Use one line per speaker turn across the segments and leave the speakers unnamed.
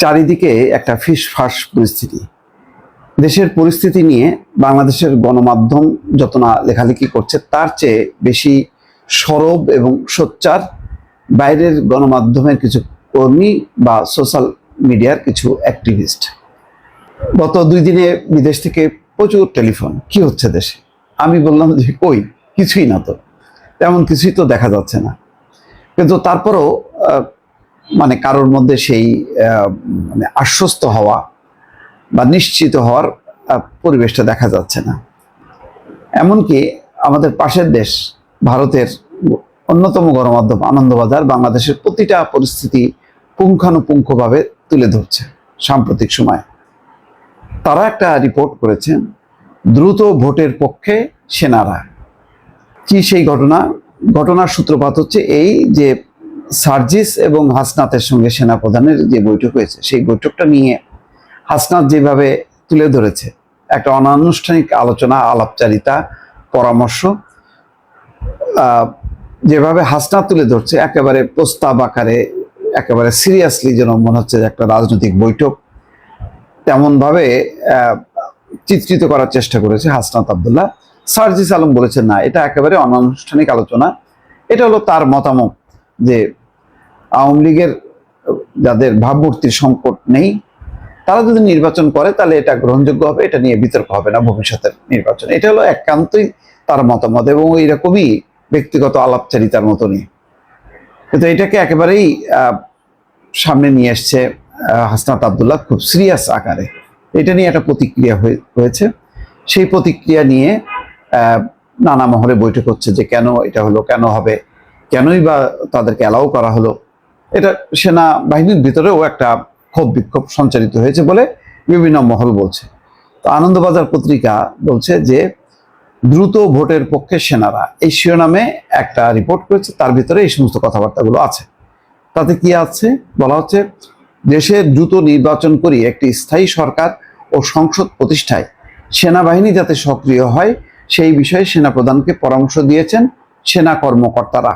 চারিদিকে একটা ফিসফাস পরিস্থিতি। দেশের পরিস্থিতি নিয়ে বাংলাদেশের গণমাধ্যম যত না লেখালেখি করছে তার চেয়ে বেশি সরব এবং সোচ্চার বাইরের গণমাধ্যমের কিছু কর্মী বা সোশ্যাল মিডিয়ার কিছু অ্যাক্টিভিস্ট। গত 2 দিনে বিদেশ থেকে প্রচুর টেলিফোন, কি হচ্ছে দেশে। আমি বললাম যে কই, কিছুই না, তো তেমন কিছুই তো দেখা যাচ্ছে না। কিন্তু তারপরও মানে কারোর মধ্যে সেই মানে আশ্বস্ত হওয়া বা নিশ্চিত হওয়ার পরিবেশটা দেখা যাচ্ছে না। এমনকি আমাদের পাশের দেশ ভারতের অন্যতম গণমাধ্যম আনন্দবাজার বাংলাদেশের প্রতিটা পরিস্থিতি পুঙ্খানুপুঙ্খভাবে তুলে ধরছে সাম্প্রতিক সময়ে। তারা একটা রিপোর্ট করেছেন, দ্রুত ভোটের পক্ষে সেনারা। কি সেই ঘটনার সূত্রপাত হচ্ছে এই যে সার্জিস এবং হাসনাতের সঙ্গে সেনাপ্রধানের যে বৈঠক হয়েছে, সেই বৈঠকটা নিয়ে হাসনাত যেভাবে তুলে ধরেছে, একটা অনানুষ্ঠানিক আলোচনা, আলাপচারিতা, পরামর্শ, যেভাবে হাসনাত তুলে ধরছে একেবারে প্রস্তাব আকারে, একেবারে সিরিয়াসলি যেন মনে হচ্ছে একটা রাজনৈতিক বৈঠক, তেমনভাবে চিত্রিত করার চেষ্টা করেছে হাসনাত আব্দুল্লাহ। সার্জিস আলম বলেছেন না, এটা একেবারে অনানুষ্ঠানিক আলোচনা। এটা হলো তার মতামত যে আওয়ামী লীগের যাদের ভাবমূর্তির সংকট নেই, তারা যদি নির্বাচন করে তাহলে এটা গ্রহণযোগ্য হবে, এটা নিয়ে বিতর্ক হবে না ভবিষ্যতের নির্বাচন। এটা হলো একান্তই তার মতামত এবং এইরকমই ব্যক্তিগত আলাপচারিতার মতনই। কিন্তু এটাকে একেবারেই সামনে নিয়ে এসছে হাসনাত আব্দুল্লাহ খুব সিরিয়াস আকারে। এটা নিয়ে একটা প্রতিক্রিয়া হয়েছে। সেই প্রতিক্রিয়া নিয়ে নানা মহলে বৈঠক হচ্ছে যে কেন এটা হলো, কেন হবে, কেনই বা তাদেরকে অ্যালাউ করা হলো। এটা সেনাবাহিনীর ভিতরেও একটা ক্ষোভ বিক্ষোভ সঞ্চারিত হয়েছে বলে বিভিন্ন মহল বলছে। তো আনন্দবাজার পত্রিকা বলছে যে দ্রুত ভোটের পক্ষে সেনারা, এই শিরোনামে একটা রিপোর্ট করেছে, তার ভিতরে এই সমস্ত কথাবার্তাগুলো আছে। তাতে কি আছে বলা হচ্ছে, দেশে দ্রুত নির্বাচন করি একটি স্থায়ী সরকার ও সংসদ প্রতিষ্ঠায় সেনাবাহিনী যাতে সক্রিয় হয় সেই বিষয়ে সেনাপ্রধানকে পরামর্শ দিয়েছেন সেনা কর্মকর্তারা।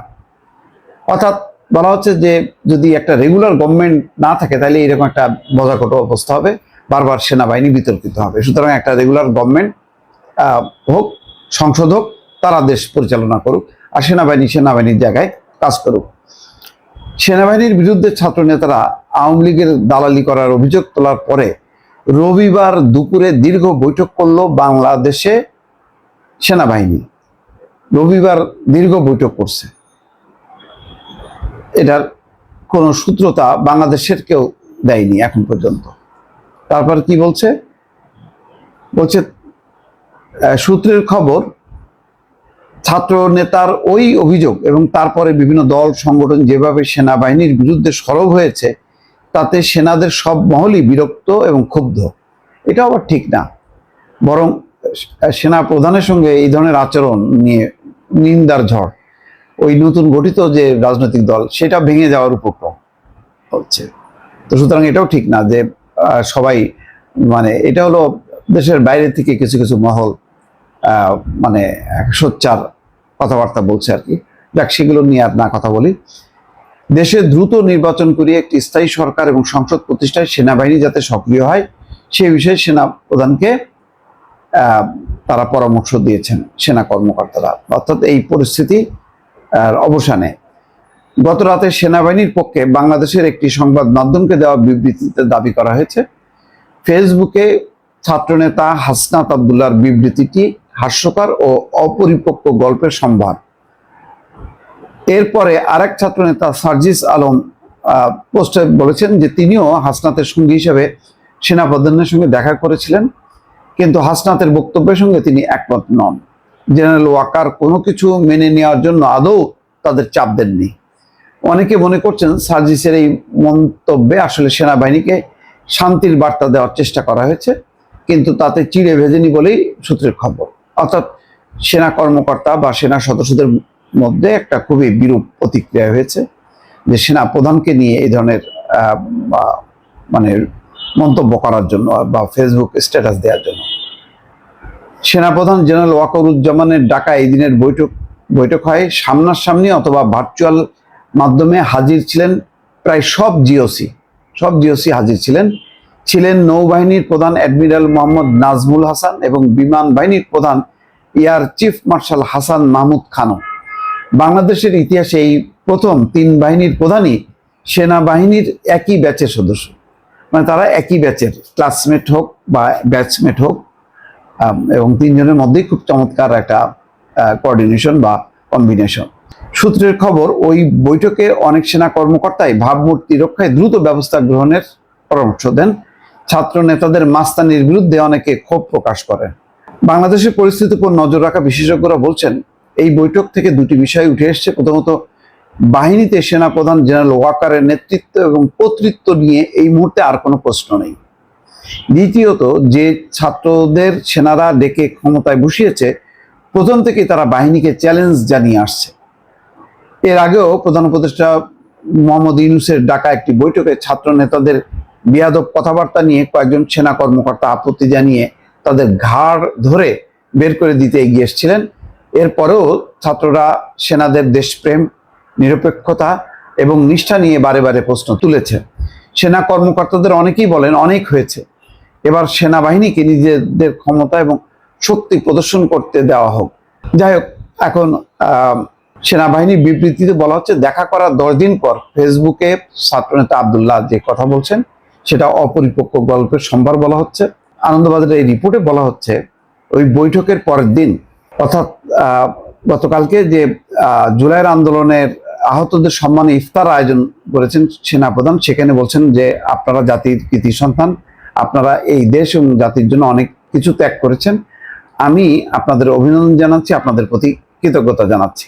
অর্থাৎ বলা হচ্ছে যে যদি একটা রেগুলার গভর্নমেন্ট না থাকে তাহলে এরকম একটা বজাকট অবস্থা হবে, বারবার সেনাবাহিনী বিতর্কিত হবে। সুতরাং একটা রেগুলার গভর্নমেন্ট হোক, সংসদ হোক, তারা দেশ পরিচালনা করুক, আর সেনাবাহিনীর জায়গায় কাজ করুক। সেনাবাহিনীর বিরুদ্ধে ছাত্র নেতারা আওয়ামী লীগের দালালি করার অভিযোগ তোলার পরে রবিবার দুপুরে দীর্ঘ বৈঠক করল বাংলাদেশে সেনাবাহিনী। রবিবার দীর্ঘ বৈঠক করছে, এটার কোনো সূত্রতা বাংলাদেশের কেউ দেয়নি এখন পর্যন্ত। তারপর কি বলছে সূত্রের খবর, ছাত্র নেতার ওই অভিযোগ এবং তারপরে বিভিন্ন দল সংগঠন যেভাবে সেনাবাহিনীর বিরুদ্ধে সরব হয়েছে তাতে সেনাদের সব মহলই বিরক্ত এবং ক্ষুব্ধ। এটা আবার ঠিক না, বরং সেনা প্রধানের সঙ্গে এই ধরনের আচরণ নিয়ে নিন্দার ঝড় ওই নতুন গঠিত যে রাজনৈতিক দল সেটা ভেঙে যাওয়ার উপক্রম হচ্ছে। তো সুতরাং এটাও ঠিক না যে সবাই, মানে এটা হলো দেশের বাইরে থেকে কিছু কিছু মহল মানে সোচ্চার কথাবার্তা বলছে আর কি। যাক, সেগুলো নিয়ে আর না কথা বলি। দেশে দ্রুত নির্বাচন করিয়ে একটি স্থায়ী সরকার এবং সংসদ প্রতিষ্ঠায় সেনাবাহিনী যাতে সক্রিয় হয় সেই বিষয়ে সেনা প্রধানকে তারা পরামর্শ দিয়েছেন সেনা কর্মকর্তারা। অর্থাৎ এই পরিস্থিতি অবসানে গত রাতে সেনাবাহিনীর পক্ষে বাংলাদেশের একটি সংবাদ মাধ্যমকে দেওয়া বিবৃতিতে দাবি করা হয়েছে, ফেসবুকে ছাত্রনেতা হাসনাত আব্দুল্লাহর বিবৃতিটি হাস্যকর ও অপরিপক্ক গল্পের সম্ভার। এরপরে আরেক ছাত্রনেতা সার্জিস আলম পোস্টে বলেছেন যে তিনিও হাসনাতের সঙ্গী হিসেবে সেনাপ্রধানের সঙ্গে দেখা করেছিলেন, কিন্তু হাসনাতের বক্তব্যের সঙ্গে তিনি একমত নন। জেনারেল ওয়াকার কোনো কিছু মেনে নেওয়ার জন্য আদৌ তাদের চাপ দেননি। অনেকে মনে করছেন সার্জিসের এই মন্তব্যে আসলে সেনাবাহিনীকে শান্তির বার্তা দেওয়ার চেষ্টা করা হয়েছে, কিন্তু তাতে চিড়ে ভেজেনি বলেই সূত্রের খবর। অর্থাৎ সেনা কর্মকর্তা বা সেনা সদস্যদের মধ্যে একটা খুবই বিরূপ প্রতিক্রিয়া হয়েছে যে সেনা প্রধানকে নিয়ে এই ধরনের মানে মন্তব্য করার জন্য বা ফেসবুক স্ট্যাটাস দেওয়ার জন্য। সেনাপ্রধান জেনারেল ওয়াকারুজ্জামানের ডাকা এই দিনের বৈঠক হয় সামনাসামনি অথবা ভার্চুয়াল মাধ্যমে। হাজির ছিলেন প্রায় সব জিওসি, সব জিওসি হাজির ছিলেন নৌবাহিনীর প্রধান অ্যাডমিরাল মোহাম্মদ নাজমুল হাসান এবং বিমান বাহিনীর প্রধান air chief marshal Hasan Mahmud খানও। বাংলাদেশের ইতিহাসে এই প্রথম 3 বাহিনীর প্রধানই সেনাবাহিনীর একই ব্যাচের সদস্য, মানে তারা একই ব্যাচের, ক্লাসমেট হোক বা ব্যাচমেট হোক, এবং 3 জনের মধ্যেই খুব চমৎকার একটা কোঅর্ডিনেশন বা কম্বিনেশন। সূত্রের খবর, ওই বৈঠকে অনেক সেনা কর্মকর্তাই ভাবমূর্তি রক্ষায় দ্রুত ব্যবস্থা গ্রহণের পরামর্শ দেন। ছাত্র নেতাদের মাস্তানির বিরুদ্ধে অনেকে ক্ষোভ প্রকাশ করেন। বাংলাদেশের পরিস্থিতির উপর নজর রাখা বিশেষজ্ঞরা বলছেন, এই বৈঠক থেকে 2টি বিষয় উঠে এসেছে। প্রথমত, বাহিনীতে সেনাপ্রধান জেনারেল ওয়াকারের নেতৃত্ব এবং কর্তৃত্ব নিয়ে এই মুহূর্তে আর কোনো প্রশ্ন নেই। দ্বিতীয়ত, যে ছাত্রদের সেনারা ডেকে ক্ষমতায় বসিয়েছে, প্রথম থেকেই তারা বাহিনীকে চ্যালেঞ্জ জানিয়ে আসছে। এর আগেও প্রধান উপদেষ্টা মোহাম্মদ ইউনূসের ডাকা একটি বৈঠকে ছাত্র নেতাদের বেয়াদব কথাবার্তা নিয়ে কয়েকজন সেনা কর্মকর্তা আপত্তি জানিয়ে তাদের ঘাড় ধরে বের করে দিতে এগিয়ে এসেছিলেন। এরপরেও ছাত্ররা সেনাদের দেশপ্রেম, নিরপেক্ষতা এবং নিষ্ঠা নিয়ে বারে বারে প্রশ্ন তুলেছে। সেনা কর্মকর্তাদের অনেকেই বলেন, অনেক হয়েছে, এবার সেনাবাহিনীকে নিজেদের ক্ষমতা এবং শক্তি প্রদর্শন করতে দেওয়া হোক। যাই হোক, এখন সেনাবাহিনীর বিবৃতিতে বলা হচ্ছে, দেখা করার 10 দিন পর ফেসবুকে ছাত্রনেতা আব্দুল্লাহ যে কথা বলছেন সেটা অপরিপক্ক গল্পের সম্ভার বলা হচ্ছে। আনন্দবাজারের এই রিপোর্টে বলা হচ্ছে, ওই বৈঠকের পরের দিন অর্থাৎ গতকালকে যে জুলাইয়ের আন্দোলনের আহতদের সম্মানে ইফতার আয়োজন করেছেন সেনাপ্রধান, সেখানে বলছেন যে আপনারা জাতির কৃতি সন্তান, আপনারা এই দেশ এবং জাতির জন্য অনেক কিছু ত্যাগ করেছেন, আমি আপনাদের অভিনন্দন জানাচ্ছি, আপনাদের প্রতি কৃতজ্ঞতা জানাচ্ছি।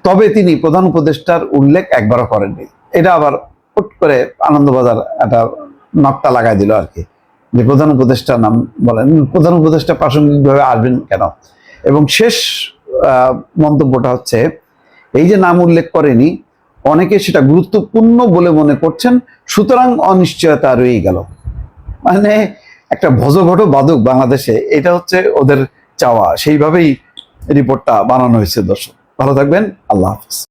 তবে তিনি প্রধান উপদেষ্টার উল্লেখ একবারও করেননি। এটা আবার হুট করে আনন্দবাজার একটা নকটা লাগাই দিল আর কি, যে প্রধান উপদেষ্টার নাম বলেন, প্রধান উপদেষ্টা প্রাসঙ্গিকভাবে আসবেন কেন। এবং শেষ মন্তব্যটা হচ্ছে, এই যে নাম উল্লেখ করেনি, অনেকে সেটা গুরুত্বপূর্ণ বলে মনে করছেন, সুতরাং অনিশ্চয়তা রয়ে গেল। মানে একটা ভজঘট বাদক বাংলাদেশে, এটা হচ্ছে ওদের চাওয়া। সেইভাবেই রিপোর্টটা বানানো হয়েছে। দর্শক ভালো থাকবেন, আল্লাহ হাফিজ।